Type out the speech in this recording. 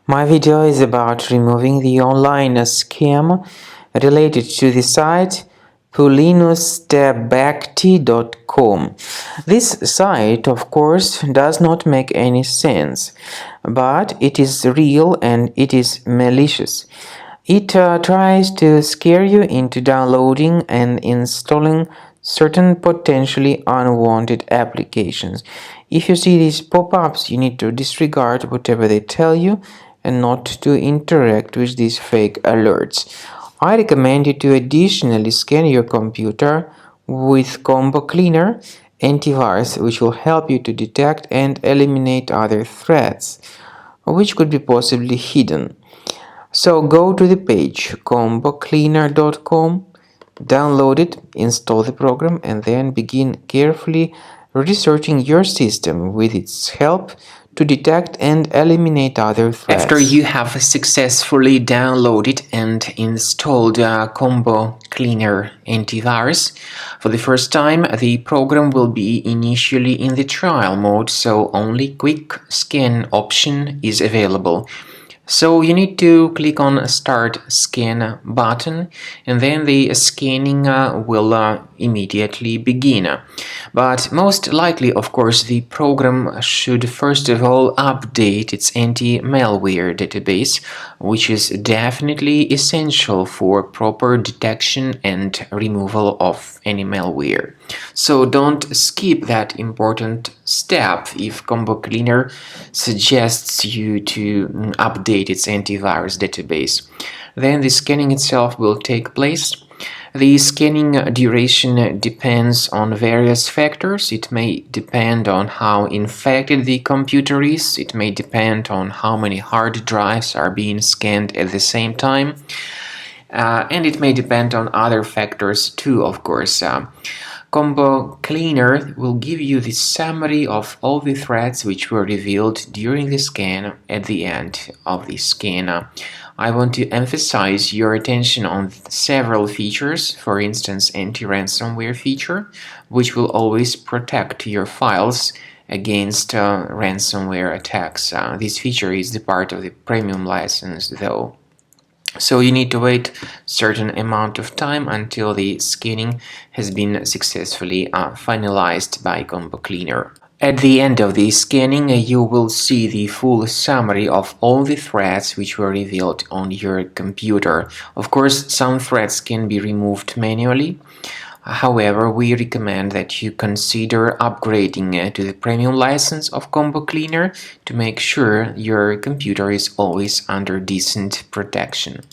My video is about removing the online scam related to the site pulinusdebacti.com. This site, of course, does not make any sense, but it is real and it is malicious. It tries to scare you into downloading and installing certain potentially unwanted applications. If you see these pop-ups, you need to disregard whatever they tell you and not to interact with these fake alerts. I recommend you to additionally scan your computer with Combo Cleaner antivirus, which will help you to detect and eliminate other threats, which could be possibly hidden. So go to the page combocleaner.com, download it, install the program, and then begin carefully researching your system with its help to detect and eliminate other threats. After you have successfully downloaded and installed Combo Cleaner antivirus, for the first time the program will be initially in the trial mode, so only quick scan option is available. So you need to click on Start Scan button, and then the scanning will immediately begin. But most likely, of course, the program should first of all update its anti-malware database, which is definitely essential for proper detection and removal of any malware. So don't skip that important step if Combo Cleaner suggests you to update its antivirus database. Then the scanning itself will take place. The scanning duration depends on various factors. It may depend on how infected the computer is. It may depend on how many hard drives are being scanned at the same time. And it may depend on other factors too, of course. Combo Cleaner will give you the summary of all the threats which were revealed during the scan at the end of the scan. I want to emphasize your attention on several features, for instance anti-ransomware feature, which will always protect your files against ransomware attacks. This feature is the part of the premium license though. So you need to wait a certain amount of time until the scanning has been successfully finalized by Combo Cleaner. At the end of the scanning, you will see the full summary of all the threats which were revealed on your computer. Of course, some threats can be removed manually. However, we recommend that you consider upgrading to the premium license of Combo Cleaner to make sure your computer is always under decent protection.